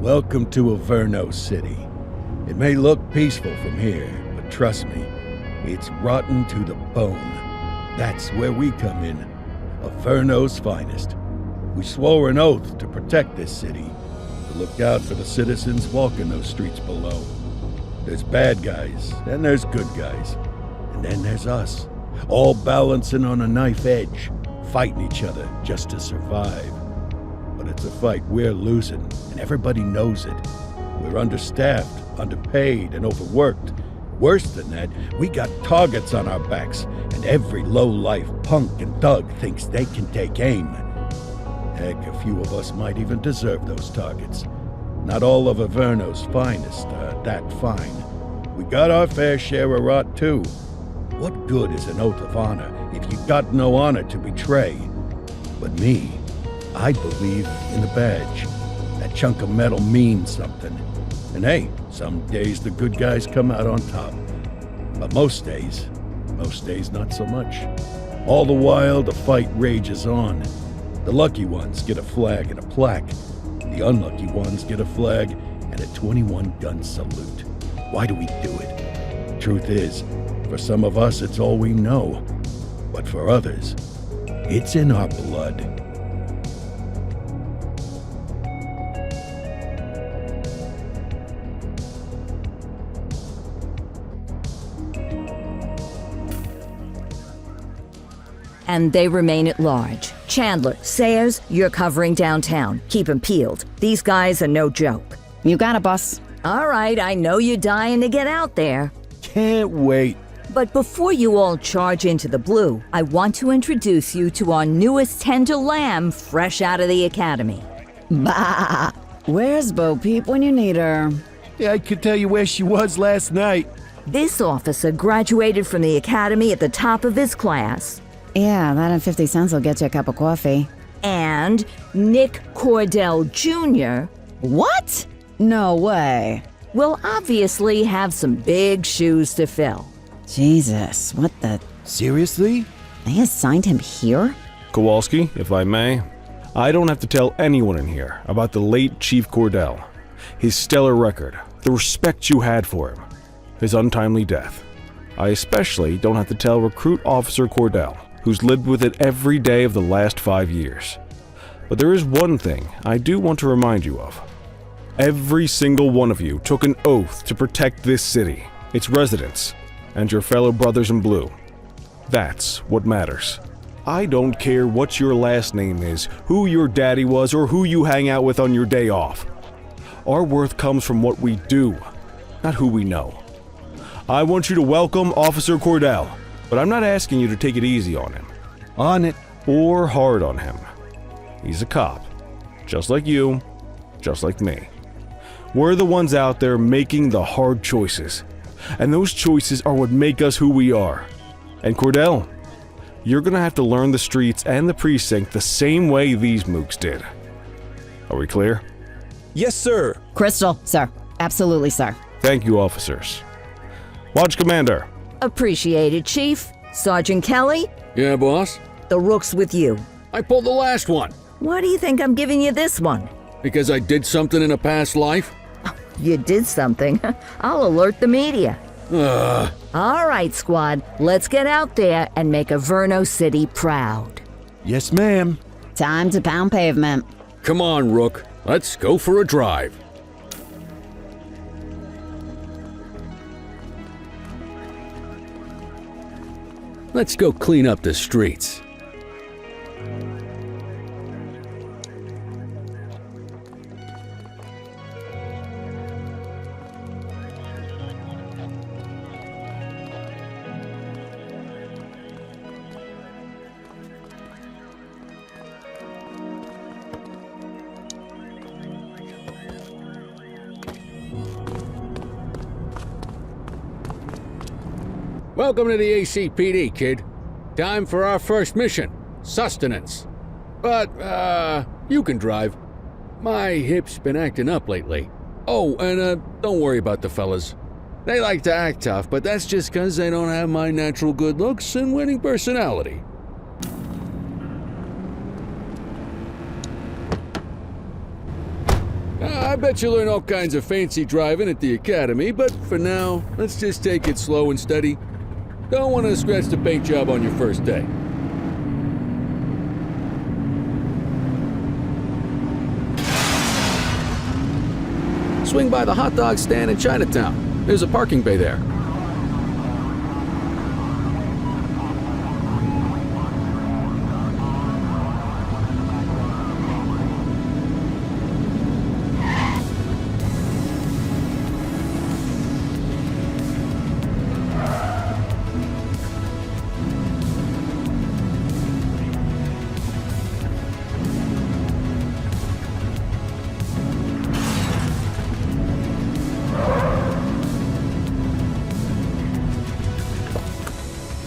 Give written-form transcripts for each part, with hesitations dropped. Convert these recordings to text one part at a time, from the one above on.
Welcome to Averno City. It may look peaceful from here, but trust me, it's rotten to the bone. That's where we come in. Averno's finest. We swore an oath to protect this city, to look out for the citizens walking those streets below. There's bad guys, and there's good guys. And then there's us, all balancing on a knife edge, fighting each other just to survive. But it's a fight we're losing, and everybody knows it. We're understaffed, underpaid, and overworked. Worse than that, we got targets on our backs, and every low-life punk and thug thinks they can take aim. Heck, a few of us might even deserve those targets. Not all of Averno's finest are that fine. We got our fair share of rot, too. What good is an oath of honor if you got no honor to betray? But me, I believe in the badge. That chunk of metal means something. And hey, some days the good guys come out on top. But most days not so much. All the while, the fight rages on. The lucky ones get a flag and a plaque. The unlucky ones get a flag and a 21-gun salute. Why do we do it? Truth is, for some of us it's all we know. But for others, it's in our blood. And they remain at large. Chandler, Sayers, you're covering downtown. Keep 'em peeled. These guys are no joke. You got it, boss. All right, I know you're dying to get out there. Can't wait. But before you all charge into the blue, I want to introduce you to our newest tender lamb fresh out of the academy. Bah! Where's Bo Peep when you need her? Yeah, I could tell you where she was last night. This officer graduated from the academy at the top of his class. Yeah, that and 50 cents will get you a cup of coffee. And Nick Cordell Jr. What? No way. will obviously have some big shoes to fill. Jesus, what the... Seriously? They assigned him here? Kowalski, if I may, I don't have to tell anyone in here about the late Chief Cordell, his stellar record, the respect you had for him, his untimely death. I especially don't have to tell Recruit Officer Cordell, who's lived with it every day of the last 5 years. But there is one thing I do want to remind you of. Every single one of you took an oath to protect this city, its residents, and your fellow brothers in blue. That's what matters. I don't care what your last name is, who your daddy was, or who you hang out with on your day off. Our worth comes from what we do, not who we know. I want you to welcome Officer Cordell, but I'm not asking you to take it easy on him. On it. Or hard on him. He's a cop, just like you, just like me. We're the ones out there making the hard choices, and those choices are what make us who we are. And Cordell, you're gonna have to learn the streets and the precinct the same way these mooks did. Are we clear? Yes, sir. Crystal, sir. Absolutely, sir. Thank you, officers. Lodge Commander. Appreciated, Chief. Sergeant Kelly, Yeah, boss? the rook's with you. I pulled the last one. Why do you think I'm giving you this one? Because I did something in a past life? You did something. I'll alert the media. All right, squad. Let's get out there and make Averno City proud. Yes, ma'am. Time to pound pavement. Come on, Rook. Let's go for a drive. Let's go clean up the streets. Welcome to the ACPD, kid. Time for our first mission, sustenance. But, you can drive. My hip's been acting up lately. Oh, and, don't worry about the fellas. They like to act tough, but that's just 'cause they don't have my natural good looks and winning personality. I bet you'll learn all kinds of fancy driving at the academy, but for now, let's just take it slow and steady. Don't want to scratch the paint job on your first day. Swing by the hot dog stand in Chinatown. There's a parking bay there.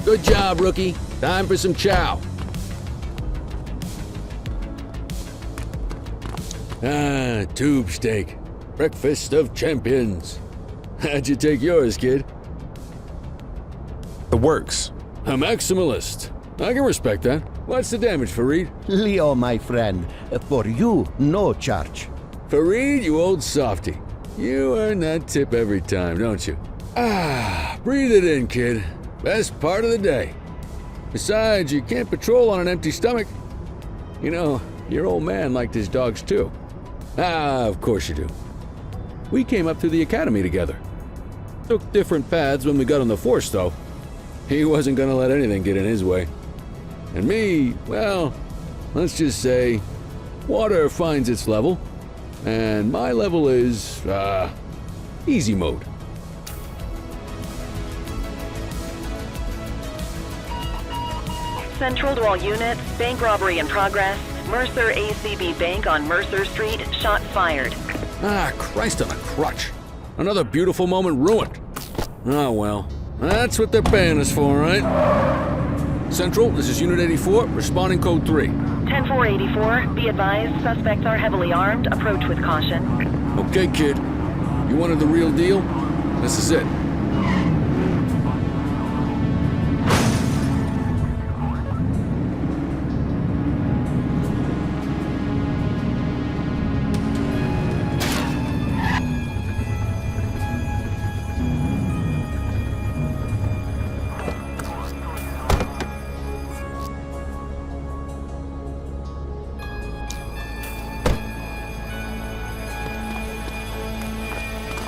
Good job, rookie. Time for some chow. Tube steak. Breakfast of champions. How'd you take yours, kid? It works. A maximalist. I can respect that. What's the damage, Fareed? Leo, my friend, for you, no charge. Fareed, you old softy. You earn that tip every time, don't you? Breathe it in, kid. Best part of the day. Besides, you can't patrol on an empty stomach. You know, your old man liked his dogs too. Of course you do. We came up through the academy together. Took different paths when we got on the force, though. He wasn't gonna let anything get in his way. And me, well, let's just say, water finds its level, and my level is, easy mode. Central to all units, bank robbery in progress. Mercer ACB Bank on Mercer Street, shots fired. Christ on a crutch. Another beautiful moment ruined. Oh well, that's what they're paying us for, right? Central, this is Unit 84, responding code 3. 10-484, be advised, suspects are heavily armed, approach with caution. Okay, kid. You wanted the real deal? This is it.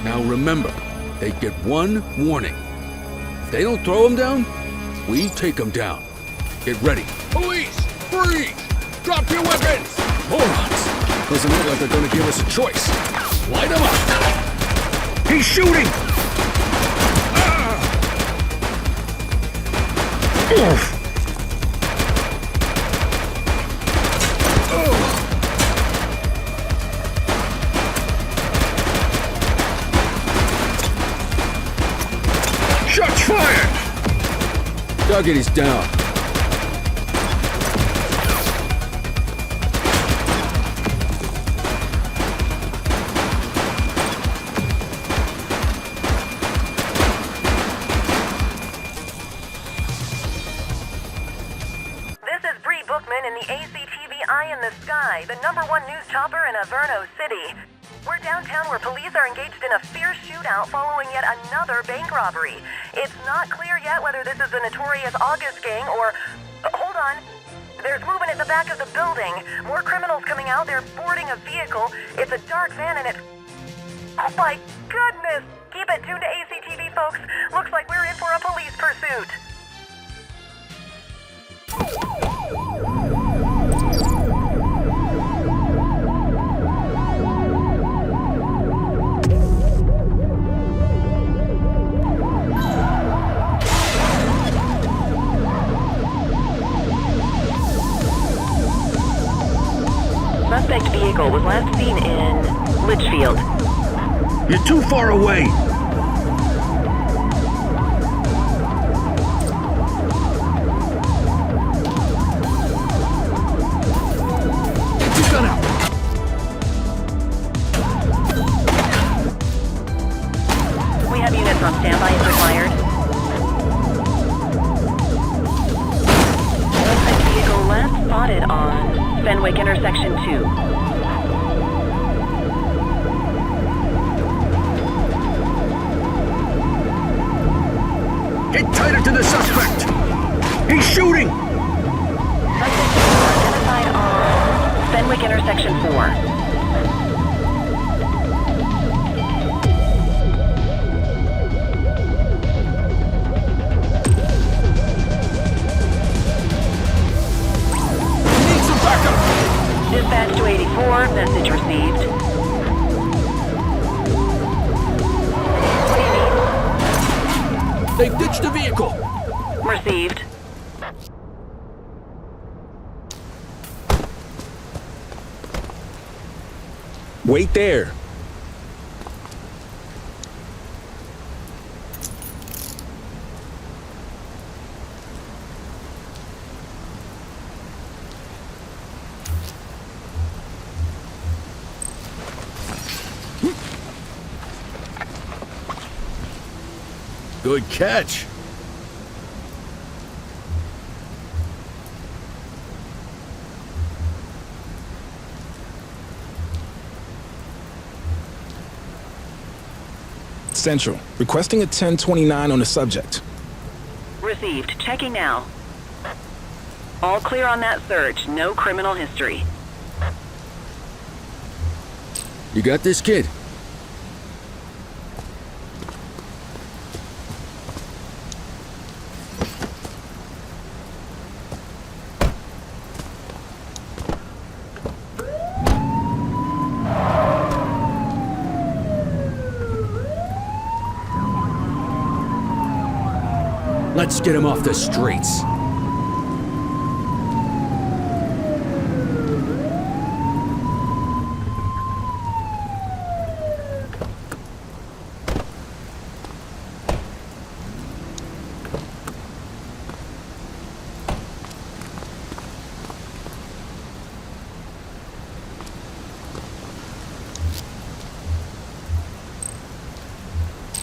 Now remember, they get one warning. If they don't throw them down, we take them down. Get ready. Police! Freeze! Drop your weapons! Morons! Doesn't look like they're gonna give us a choice. Light them up! He's shooting! Shots fired! Target is down. This is Bree Bookman in the ACTV Eye in the Sky, the #1 news chopper in Averno City. We're downtown where police are engaged in a fierce shootout following yet another bank robbery. It's not clear yet whether this is the notorious August gang or... hold on. There's movement at the back of the building. More criminals coming out. They're boarding a vehicle. It's a dark van and it's... oh my goodness! Keep it tuned to ACTV, folks. Looks like we're in for a police pursuit. Suspect vehicle was last seen in Litchfield. You're too far away! Get your gun out! We have units on standby if required. Suspect vehicle last spotted on Fenwick intersection 2. to the suspect! He's shooting! Identified on Fenwick intersection 4. Dispatch to 84, message received. What do you need? They ditched the vehicle! Received. Wait there. Good catch. Central, requesting a 1029 on the subject. Received. Checking now. All clear on that search. No criminal history. You got this, kid? Let's get him off the streets.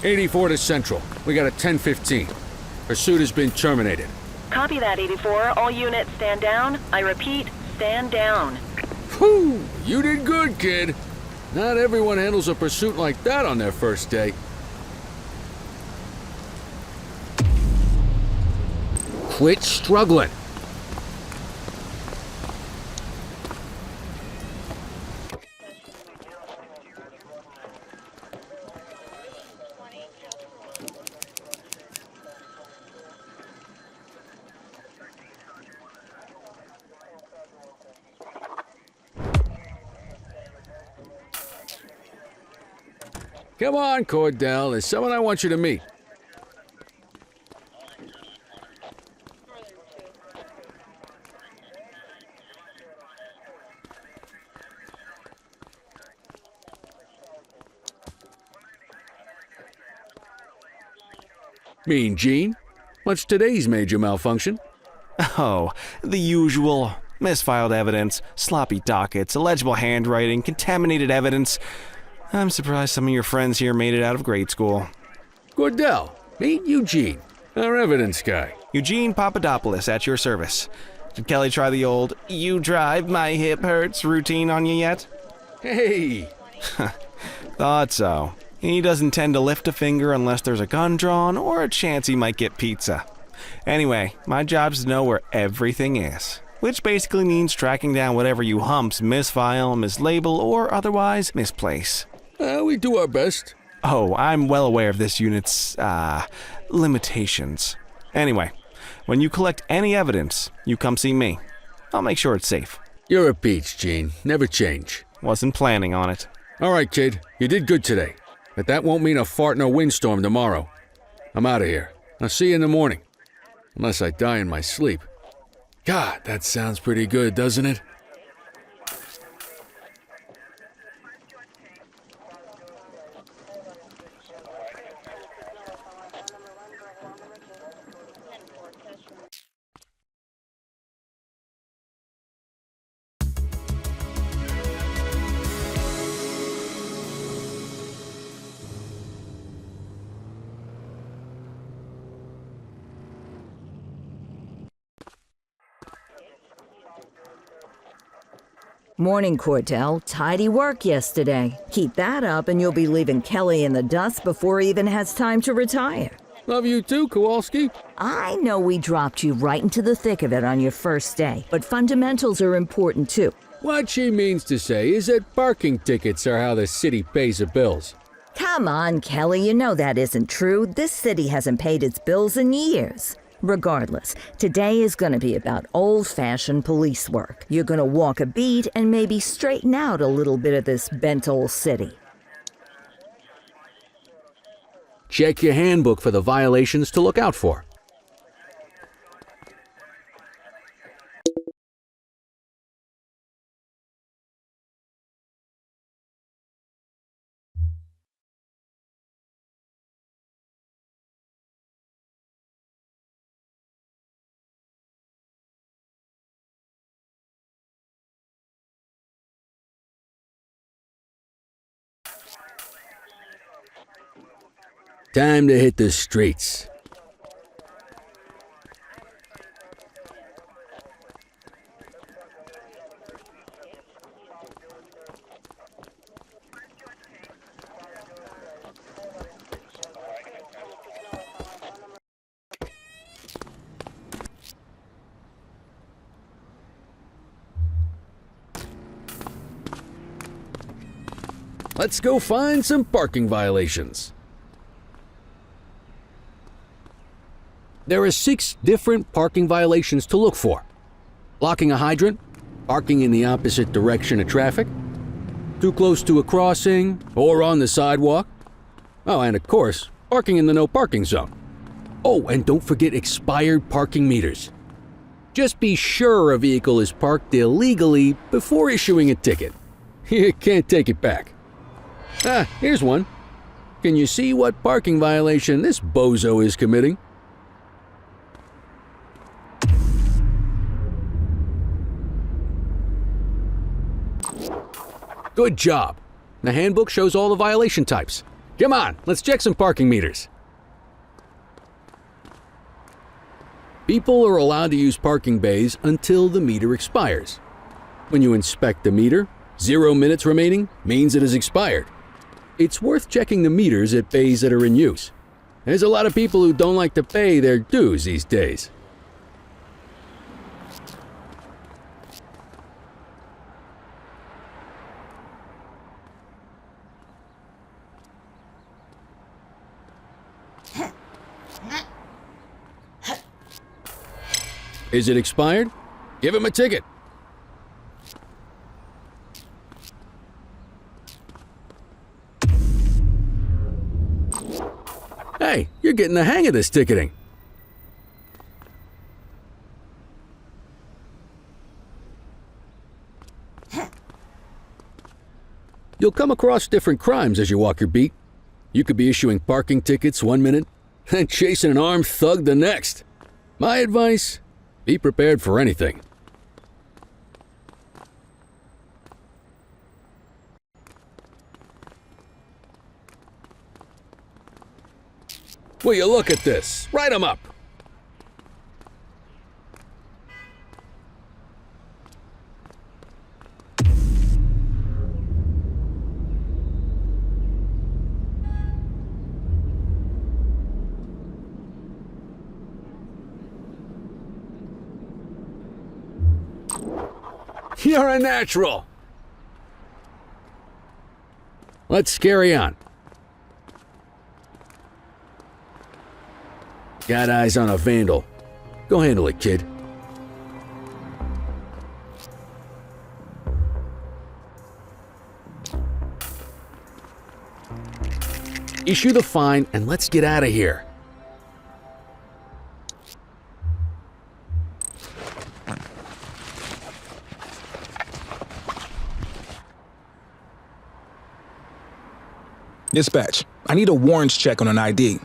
'84 to Central. We got a 1015. Pursuit has been terminated. Copy that, 84. All units stand down. I repeat, stand down. Whew! You did good, kid. Not everyone handles a pursuit like that on their first day. Quit struggling. Come on, Cordell. There's someone I want you to meet. Mean Gene? What's today's major malfunction? Oh, the usual. Misfiled evidence, sloppy dockets, illegible handwriting, contaminated evidence. I'm surprised some of your friends here made it out of grade school. Cordell, meet Eugene, our evidence guy. Eugene Papadopoulos at your service. Did Kelly try the old, "you drive, my hip hurts" routine on you yet? Hey! Thought so. He doesn't tend to lift a finger unless there's a gun drawn or a chance he might get pizza. Anyway, my job's to know where everything is, which basically means tracking down whatever you humps misfile, mislabel, or otherwise misplace. We do our best. Oh, I'm well aware of this unit's, limitations. Anyway, when you collect any evidence, you come see me. I'll make sure it's safe. You're a peach, Gene. Never change. Wasn't planning on it. All right, kid. You did good today. But that won't mean a fart in a windstorm tomorrow. I'm out of here. I'll see you in the morning. Unless I die in my sleep. God, that sounds pretty good, doesn't it? Morning, Cordell. Tidy work yesterday. Keep that up and you'll be leaving Kelly in the dust before he even has time to retire. Love you too, Kowalski. I know we dropped you right into the thick of it on your first day, but fundamentals are important too. What she means to say is that parking tickets are how the city pays the bills. Come on, Kelly, you know that isn't true. This city hasn't paid its bills in years. Regardless, today is going to be about old-fashioned police work. You're going to walk a beat and maybe straighten out a little bit of this bent old city. Check your handbook for the violations to look out for. Time to hit the streets. Let's go find some parking violations. There are 6 different parking violations to look for. Blocking a hydrant, parking in the opposite direction of traffic, too close to a crossing or on the sidewalk. Oh, and of course, parking in the no parking zone. Oh, and don't forget expired parking meters. Just be sure a vehicle is parked illegally before issuing a ticket. You can't take it back. Ah, here's one. Can you see what parking violation this bozo is committing? Good job. The handbook shows all the violation types. Come on, let's check some parking meters. People are allowed to use parking bays until the meter expires. When you inspect the meter, 0 minutes remaining means it has expired. It's worth checking the meters at bays that are in use. There's a lot of people who don't like to pay their dues these days. Is it expired? Give him a ticket. Hey, you're getting the hang of this ticketing. You'll come across different crimes as you walk your beat. You could be issuing parking tickets 1 minute and chasing an armed thug the next. My advice, be prepared for anything. Will you look at this? Write 'em up. You're a natural. Let's carry on. Got eyes on a vandal. Go handle it, kid. Issue the fine and let's get out of here. Dispatch, I need a warrants check on an ID.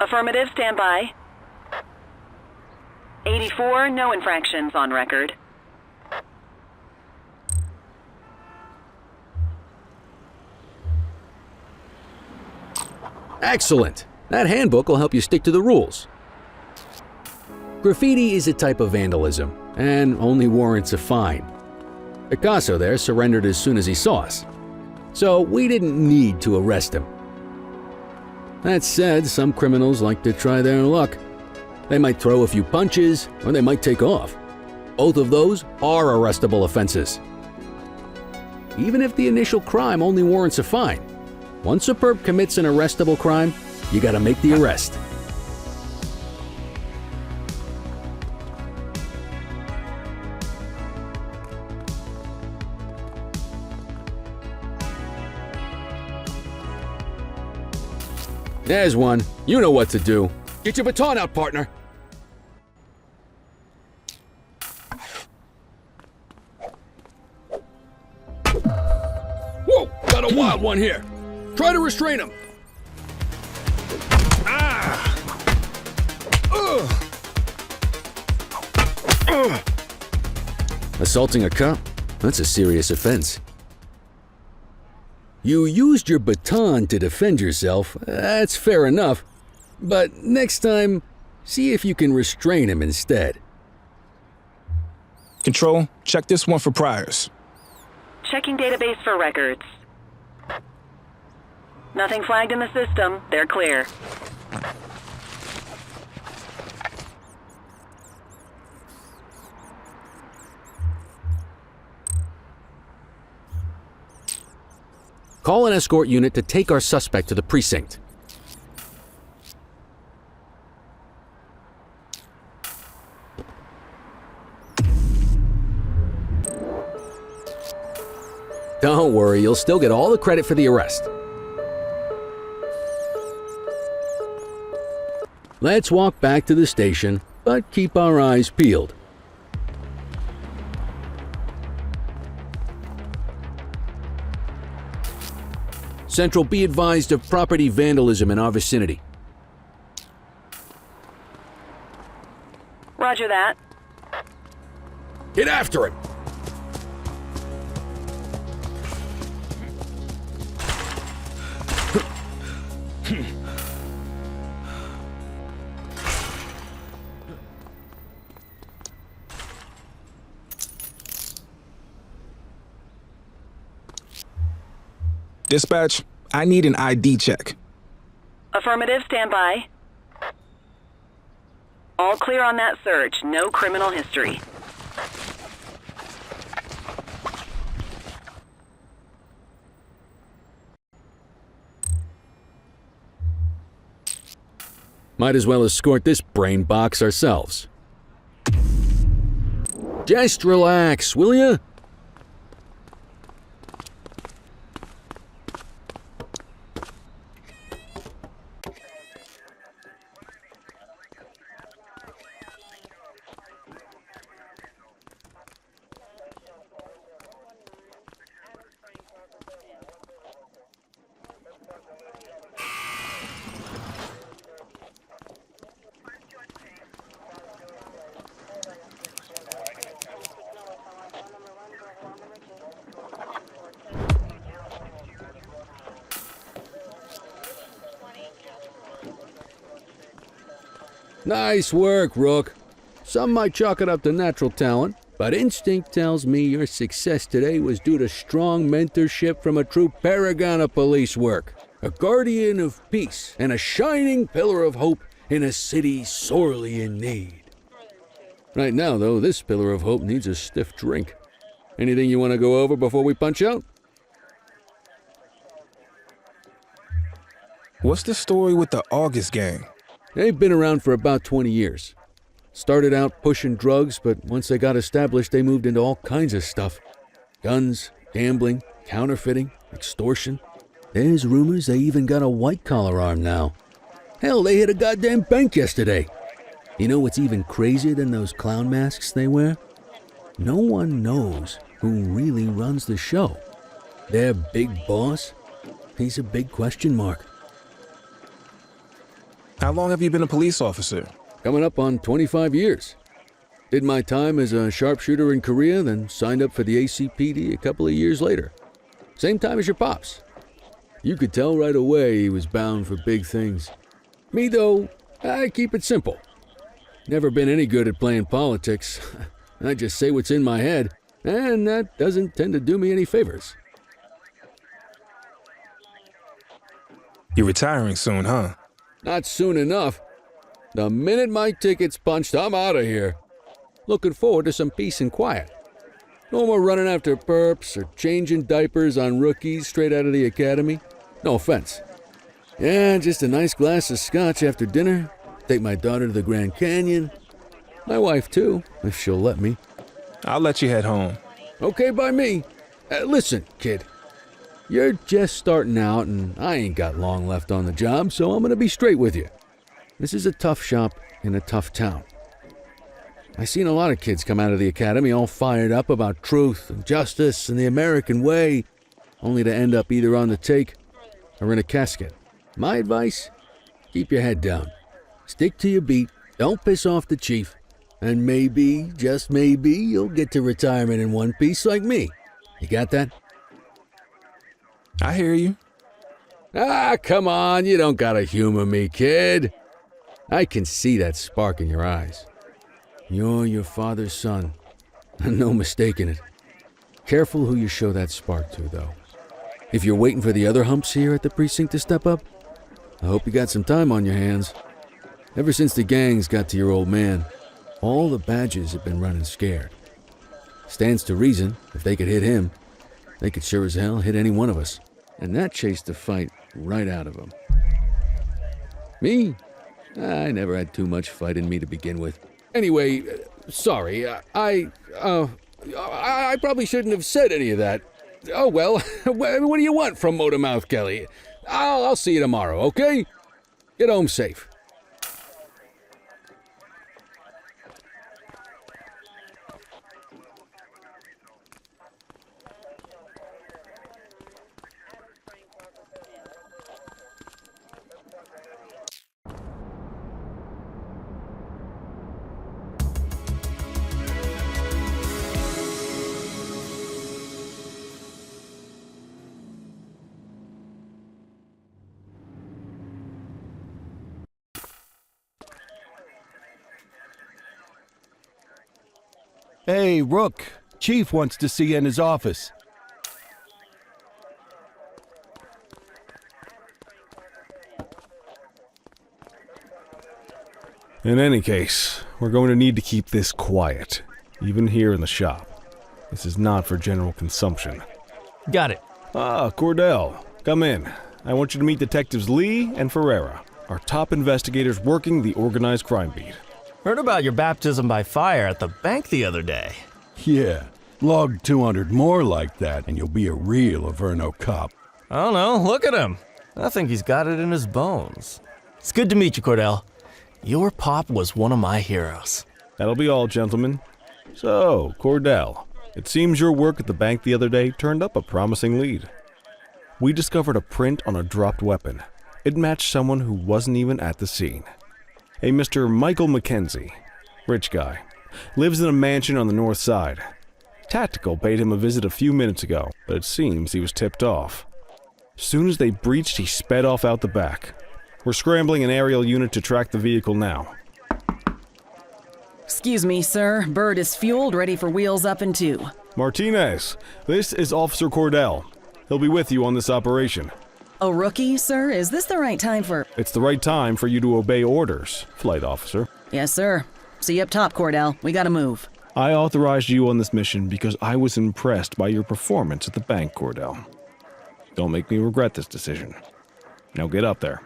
Affirmative, stand by. 84, no infractions on record. Excellent. That handbook will help you stick to the rules. Graffiti is a type of vandalism and only warrants a fine. Picasso there surrendered as soon as he saw us, so we didn't need to arrest him. That said, some criminals like to try their luck. They might throw a few punches, or they might take off. Both of those are arrestable offenses. Even if the initial crime only warrants a fine, once a perp commits an arrestable crime, you gotta make the arrest. There's one. You know what to do. Get your baton out, partner. Whoa! Got a wild one here. Try to restrain him. Assaulting a cop? That's a serious offense. You used your baton to defend yourself. That's fair enough. But next time, see if you can restrain him instead. Control, check this one for priors. Checking database for records. Nothing flagged in the system. They're clear. Call an escort unit to take our suspect to the precinct. Don't worry, you'll still get all the credit for the arrest. Let's walk back to the station, but keep our eyes peeled. Central, be advised of property vandalism in our vicinity. Roger that. Get after him! Dispatch, I need an ID check. Affirmative, stand by. All clear on that search. No criminal history. Might as well escort this brain box ourselves. Just relax, will ya? Nice work, Rook. Some might chalk it up to natural talent, but instinct tells me your success today was due to strong mentorship from a true paragon of police work, a guardian of peace, and a shining pillar of hope in a city sorely in need. Right now, though, this pillar of hope needs a stiff drink. Anything you want to go over before we punch out? What's the story with the August gang? They've been around for about 20 years. Started out pushing drugs, but once they got established, they moved into all kinds of stuff. Guns, gambling, counterfeiting, extortion. There's rumors they even got a white-collar arm now. Hell, they hit a goddamn bank yesterday. You know what's even crazier than those clown masks they wear? No one knows who really runs the show. Their big boss? He's a big question mark. How long have you been a police officer? Coming up on 25 years. Did my time as a sharpshooter in Korea, then signed up for the ACPD a couple of years later. Same time as your pops. You could tell right away he was bound for big things. Me, though, I keep it simple. Never been any good at playing politics. I just say what's in my head, and that doesn't tend to do me any favors. You're retiring soon, huh? Not soon enough. The minute my ticket's punched, I'm out of here. Looking forward to some peace and quiet. No more running after perps or changing diapers on rookies straight out of the academy. No offense. Yeah, just a nice glass of scotch after dinner. Take my daughter to the Grand Canyon. My wife, too, if she'll let me. I'll let you head home. Okay by me. Listen, kid. You're just starting out, and I ain't got long left on the job, so I'm gonna be straight with you. This is a tough shop in a tough town. I seen a lot of kids come out of the academy all fired up about truth and justice and the American way, only to end up either on the take or in a casket. My advice? Keep your head down. Stick to your beat, don't piss off the chief, and maybe, just maybe, you'll get to retirement in one piece like me. You got that? I hear you. Ah, come on, you don't gotta humor me, kid. I can see that spark in your eyes. You're your father's son. No mistaking it. Careful who you show that spark to, though. If you're waiting for the other humps here at the precinct to step up, I hope you got some time on your hands. Ever since the gangs got to your old man, all the badges have been running scared. Stands to reason, if they could hit him, they could sure as hell hit any one of us. And that chased the fight right out of him. Me? I never had too much fight in me to begin with. Anyway, sorry, I probably shouldn't have said any of that. Oh well, what do you want from Motormouth Kelly? I'll see you tomorrow, okay? Get home safe. Hey, Rook. Chief wants to see you in his office. In any case, we're going to need to keep this quiet, even here in the shop. This is not for general consumption. Got it. Ah, Cordell, come in. I want you to meet Detectives Lee and Ferreira, our top investigators working the organized crime beat. Heard about your baptism by fire at the bank the other day. Yeah, log 200 more like that and you'll be a real Averno cop. I don't know, look at him. I think he's got it in his bones. It's good to meet you, Cordell. Your pop was one of my heroes. That'll be all, gentlemen. So, Cordell, it seems your work at the bank the other day turned up a promising lead. We discovered a print on a dropped weapon. It matched someone who wasn't even at the scene. A Mr. Michael Mackenzie, rich guy, lives in a mansion on the north side. Tactical paid him a visit a few minutes ago, but it seems he was tipped off. Soon as they breached, he sped off out the back. We're scrambling an aerial unit to track the vehicle now. Excuse me, sir. Bird is fueled, ready for wheels up in 2. Martinez, this is Officer Cordell. He'll be with you on this operation. A rookie, sir? Is this the right time for... It's the right time for you to obey orders, flight officer. Yes, sir. See you up top, Cordell. We gotta move. I authorized you on this mission because I was impressed by your performance at the bank, Cordell. Don't make me regret this decision. Now get up there.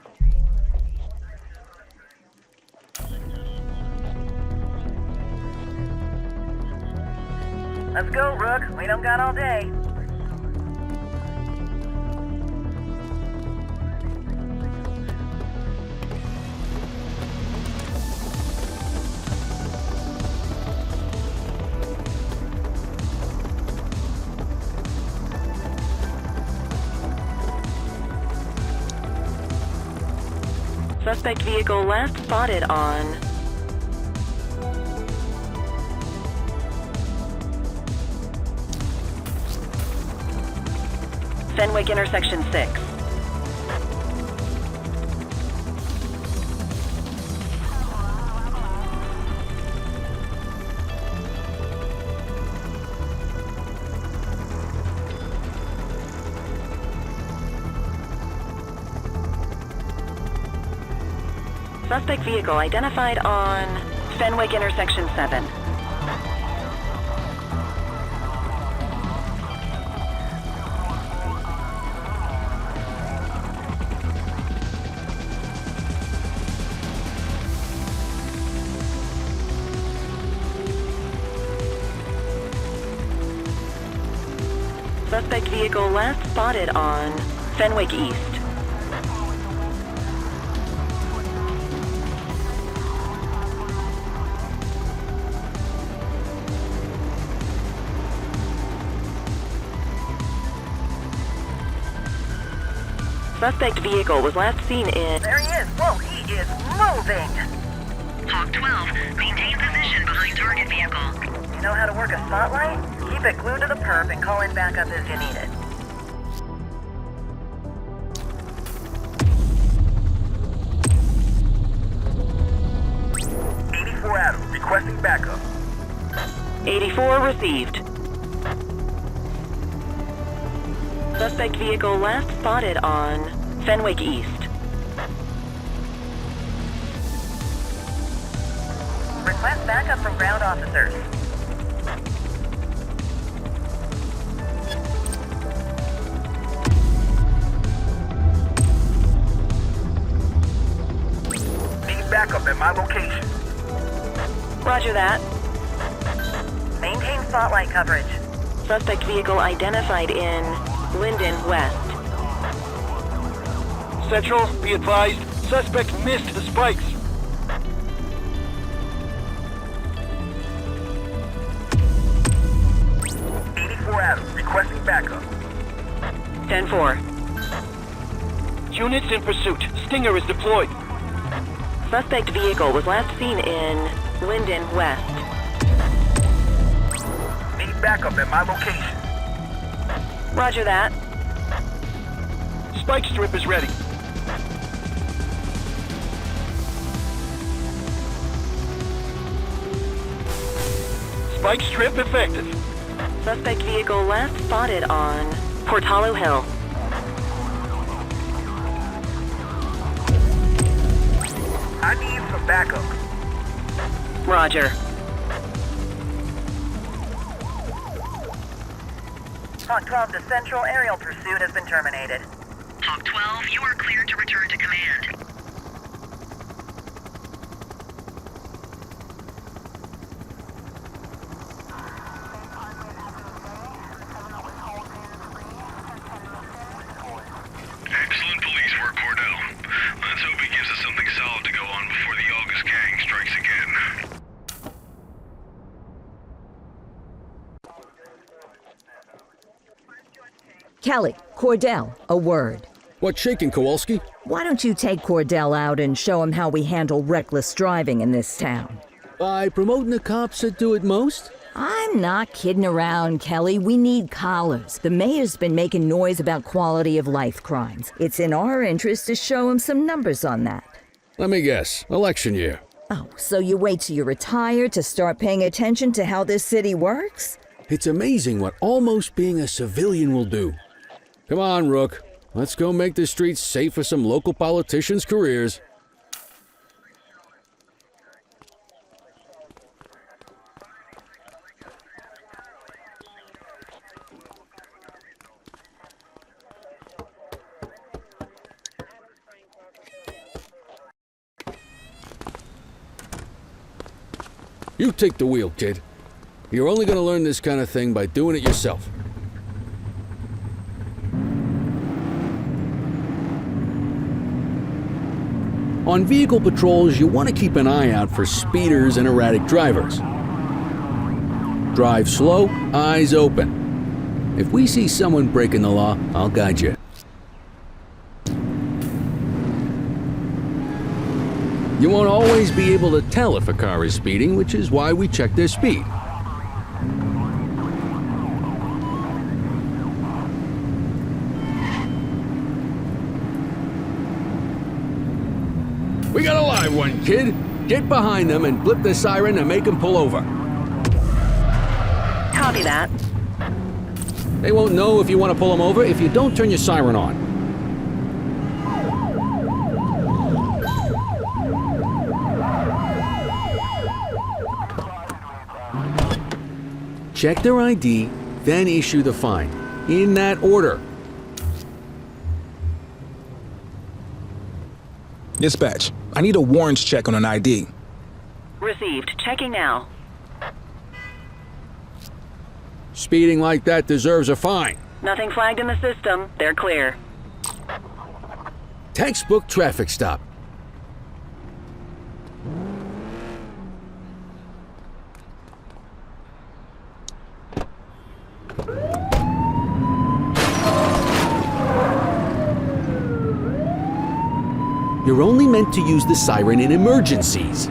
Let's go, Rook. We don't got all day. Suspect vehicle last spotted on Fenwick intersection 6. Suspect vehicle identified on Fenwick intersection 7. Suspect vehicle last spotted on Fenwick East. Suspect vehicle was last seen in... There he is! Whoa, he is moving! Hawk 12, maintain position behind target vehicle. You know how to work a spotlight? Keep it glued to the perp and call in backup as you need it. Adam, requesting backup. 84 received. Suspect vehicle last spotted on Fenwick East. Request backup from ground officers. Need backup at my location. Roger that. Maintain spotlight coverage. Suspect vehicle identified in Linden West. Central, be advised, suspect missed the spikes. Adam, requesting backup. 10-4. Units in pursuit. Stinger is deployed. Suspect vehicle was last seen in Linden West. Need backup at my location. Roger that. Spike strip is ready. Spike strip effective. Suspect vehicle last spotted on Portalo Hill. I need some backup. Roger. Hawk 12 to Central, aerial pursuit has been terminated. Hawk 12, you are cleared to return to command. Excellent police work, Cordell. Let's hope he gives us something solid to go on before the August gang strikes again. Kelly, Cordell, a word. What's shaking, Kowalski? Why don't you take Cordell out and show him how we handle reckless driving in this town? By promoting the cops that do it most? I'm not kidding around, Kelly. We need collars. The mayor's been making noise about quality of life crimes. It's in our interest to show him some numbers on that. Let me guess. Election year. Oh, so you wait till you retire to start paying attention to how this city works? It's amazing what almost being a civilian will do. Come on, Rook. Let's go make the streets safe for some local politicians' careers. You take the wheel, kid. You're only going to learn this kind of thing by doing it yourself. On vehicle patrols, you want to keep an eye out for speeders and erratic drivers. Drive slow, eyes open. If we see someone breaking the law, I'll guide you. You won't always be able to tell if a car is speeding, which is why we check their speed. We got a live one, kid. Get behind them and blip the siren to make them pull over. Copy that. They won't know if you want to pull them over if you don't turn your siren on. Check their ID, then issue the fine. In that order. Dispatch, I need a warrants check on an ID. Received. Checking now. Speeding like that deserves a fine. Nothing flagged in the system. They're clear. Textbook traffic stop. You're only meant to use the siren in emergencies.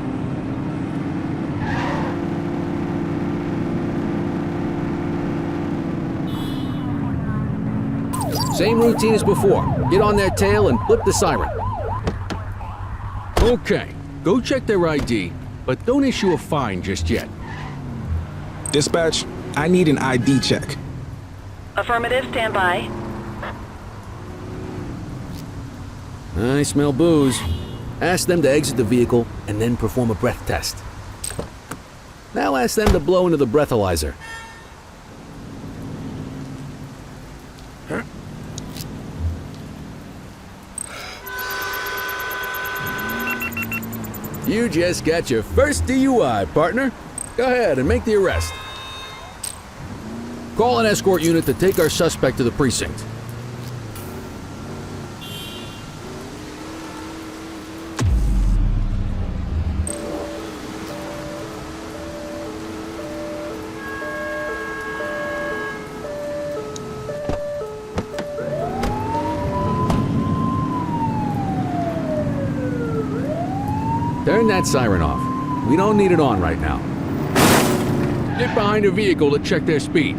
Same routine as before. Get on their tail and flip the siren. Okay, go check their ID, but don't issue a fine just yet. Dispatch, I need an ID check. Affirmative. Stand by. I smell booze. Ask them to exit the vehicle and then perform a breath test. Now ask them to blow into the breathalyzer. You just got your first DUI, partner. Go ahead and make the arrest. Call an escort unit to take our suspect to the precinct. Turn that siren off. We don't need it on right now. Get behind a vehicle to check their speed.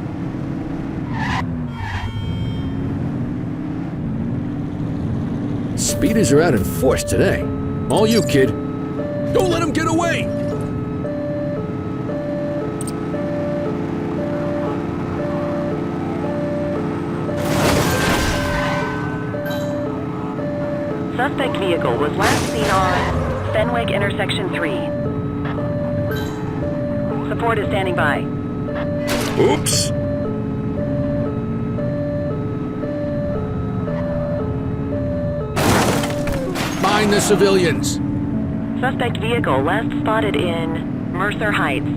Speeders are out in force today. All you, kid. Don't let them get away! Suspect vehicle was last seen on Fenwick Intersection 3. Support is standing by. Oops! Mind the civilians! Suspect vehicle last spotted in Mercer Heights.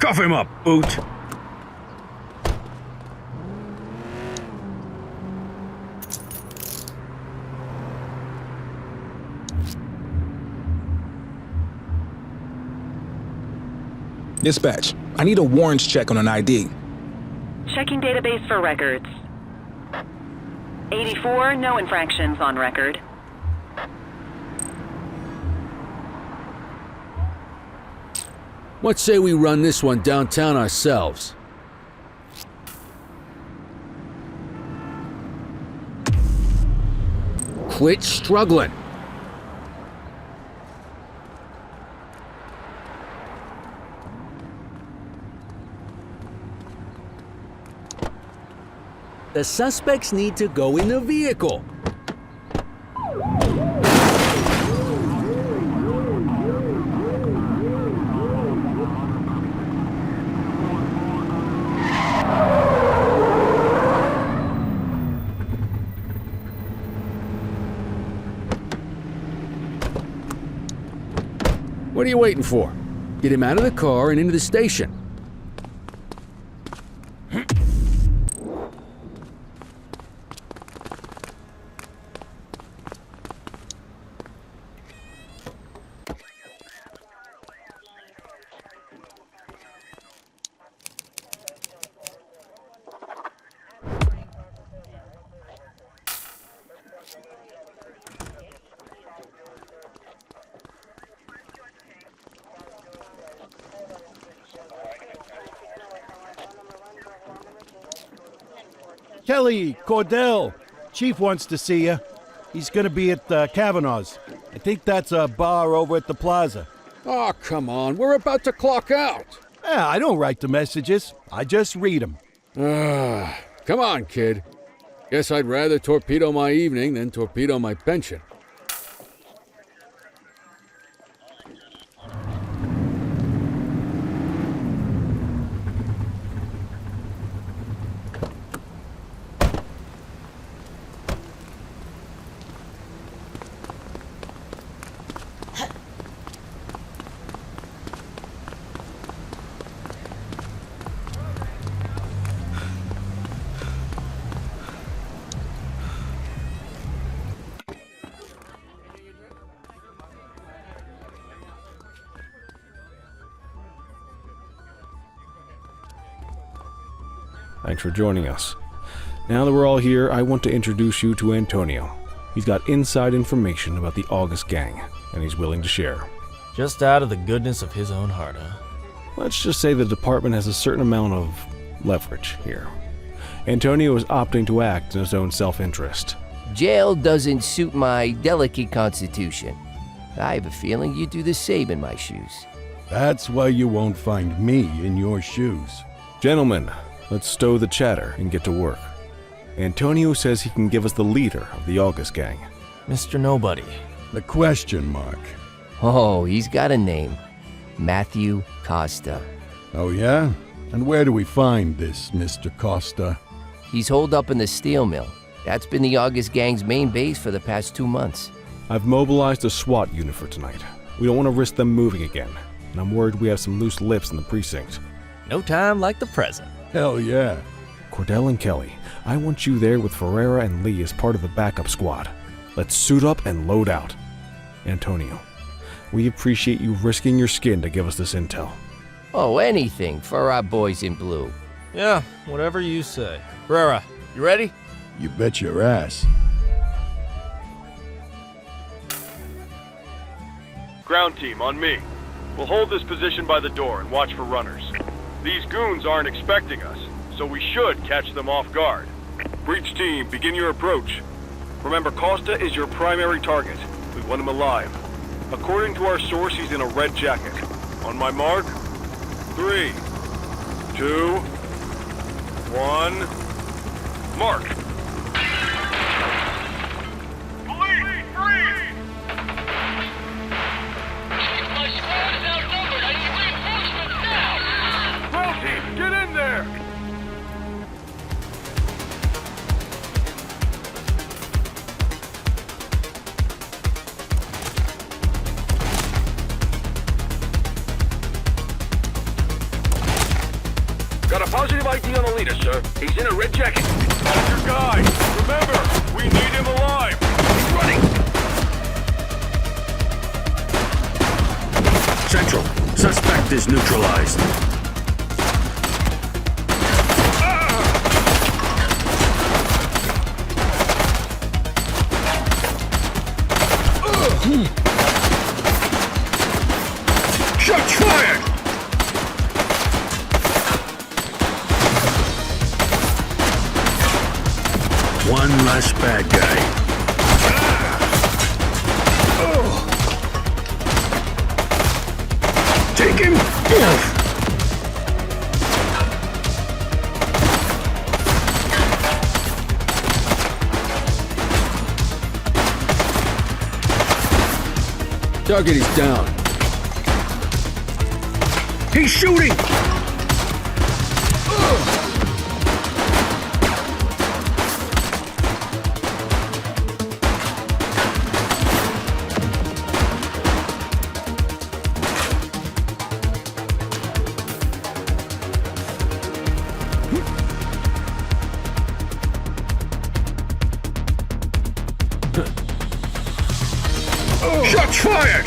Cuff him up, Boot! Dispatch, I need a warrants check on an ID. Checking database for records. 84, no infractions on record. What say we run this one downtown ourselves? Quit struggling. The suspects need to go in the vehicle. What are you waiting for? Get him out of the car and into the station. Kelly, Cordell, Chief wants to see you. He's gonna be at Kavanaugh's. I think that's a bar over at the plaza. Oh, come on. We're about to clock out. Yeah, I don't write the messages. I just read them. Come on, kid. Guess I'd rather torpedo my evening than torpedo my pension. Thanks for joining us. Now that we're all here, I want to introduce you to Antonio. He's got inside information about the August gang, and he's willing to share. Just out of the goodness of his own heart, huh? Let's just say the department has a certain amount of leverage here. Antonio is opting to act in his own self-interest. Jail doesn't suit my delicate constitution. I have a feeling you'd do the same in my shoes. That's why you won't find me in your shoes. Gentlemen, let's stow the chatter and get to work. Antonio says he can give us the leader of the August gang. Mr. Nobody. The question mark. Oh, he's got a name. Matthew Kosta. Oh yeah? And where do we find this Mr. Kosta? He's holed up in the steel mill. That's been the August gang's main base for the past 2 months. I've mobilized a SWAT unit for tonight. We don't want to risk them moving again, and I'm worried we have some loose lips in the precinct. No time like the present. Hell yeah. Cordell and Kelly, I want you there with Ferreira and Lee as part of the backup squad. Let's suit up and load out. Antonio, we appreciate you risking your skin to give us this intel. Oh, anything for our boys in blue. Yeah, whatever you say. Ferreira, you ready? You bet your ass. Ground team, on me. We'll hold this position by the door and watch for runners. These goons aren't expecting us, so we should catch them off guard. Breach team, begin your approach. Remember, Kosta is your primary target. We want him alive. According to our source, he's in a red jacket. On my mark, 3, 2, 1, mark. Get in there! Got a positive ID on the leader, sir. He's in a red jacket. That's your guy. Remember, we need him alive. He's running. Central, suspect is neutralized. Shots fired! One less bad guy. Take him! Target is down. He's shooting! Shots fired!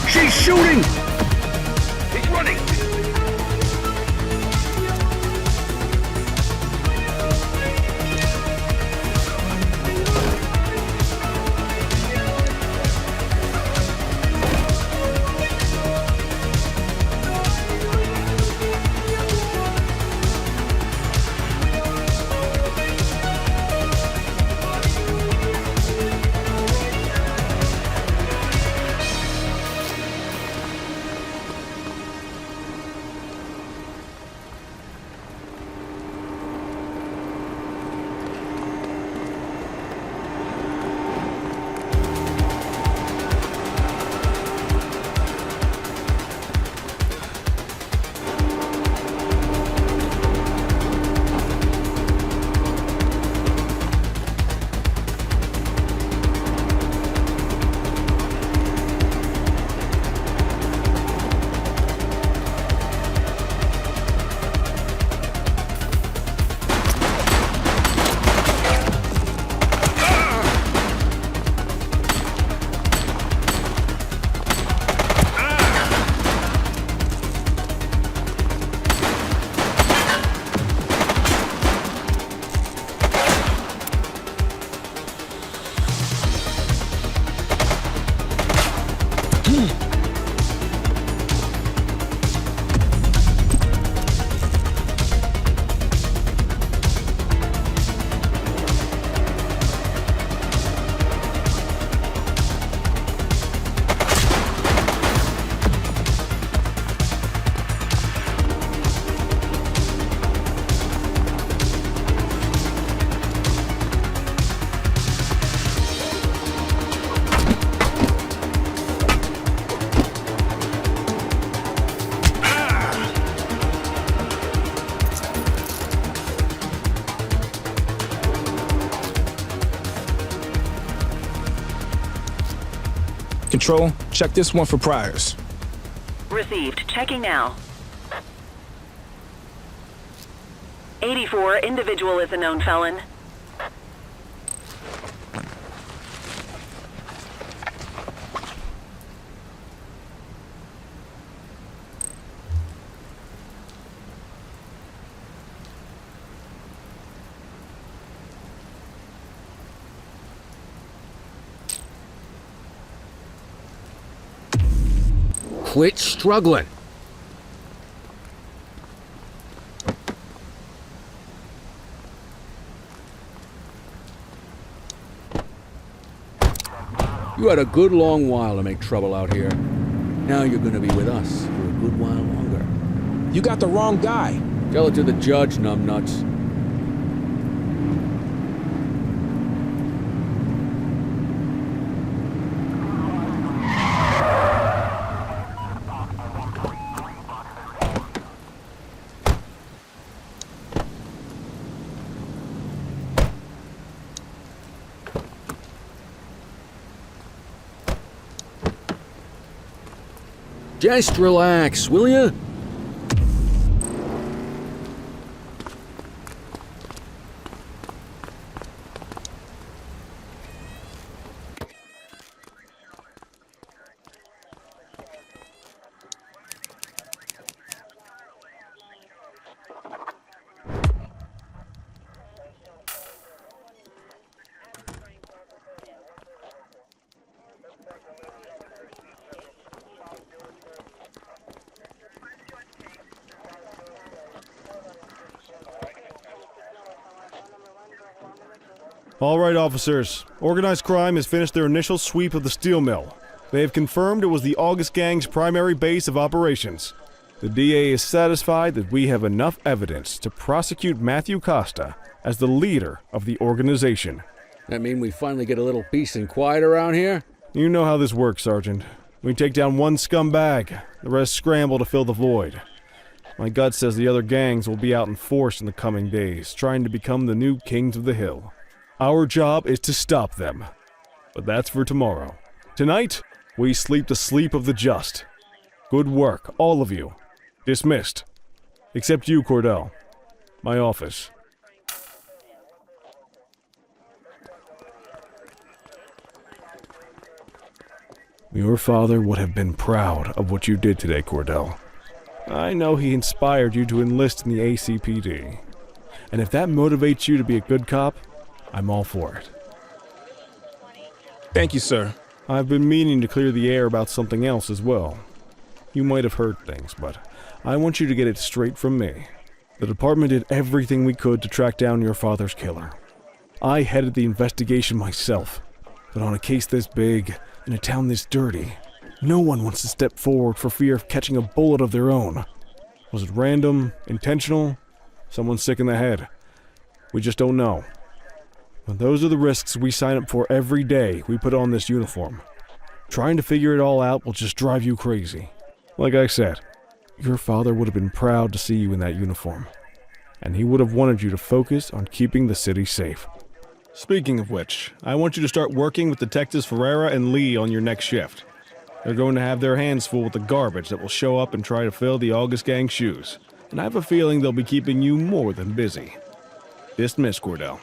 She's shooting! He's running! Control, check this one for priors. Received. Checking now. 84, individual is a known felon. Quit struggling. You had a good long while to make trouble out here. Now you're gonna be with us for a good while longer. You got the wrong guy. Tell it to the judge, numbnuts. Just relax, will ya? All right, officers. Organized crime has finished their initial sweep of the steel mill. They have confirmed it was the August Gang's primary base of operations. The DA is satisfied that we have enough evidence to prosecute Matthew Kosta as the leader of the organization. That mean we finally get a little peace and quiet around here? You know how this works, Sergeant. We take down one scumbag, the rest scramble to fill the void. My gut says the other gangs will be out in force in the coming days, trying to become the new kings of the hill. Our job is to stop them. But that's for tomorrow. Tonight, we sleep the sleep of the just. Good work, all of you. Dismissed. Except you, Cordell. My office. Your father would have been proud of what you did today, Cordell. I know he inspired you to enlist in the ACPD. And if that motivates you to be a good cop, I'm all for it. Thank you, sir. I've been meaning to clear the air about something else as well. You might have heard things, but I want you to get it straight from me. The department did everything we could to track down your father's killer. I headed the investigation myself, but on a case this big, in a town this dirty, no one wants to step forward for fear of catching a bullet of their own. Was it random, intentional, someone sick in the head? We just don't know. But those are the risks we sign up for every day we put on this uniform. Trying to figure it all out will just drive you crazy. Like I said, your father would have been proud to see you in that uniform. And he would have wanted you to focus on keeping the city safe. Speaking of which, I want you to start working with Detectives Ferreira and Lee on your next shift. They're going to have their hands full with the garbage that will show up and try to fill the August Gang's shoes. And I have a feeling they'll be keeping you more than busy. Dismissed, Cordell.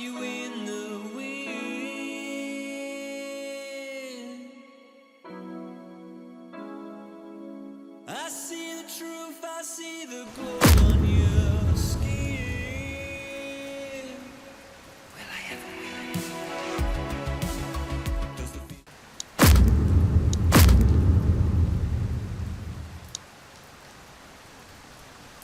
you in the wind. I see the truth, I see the glory.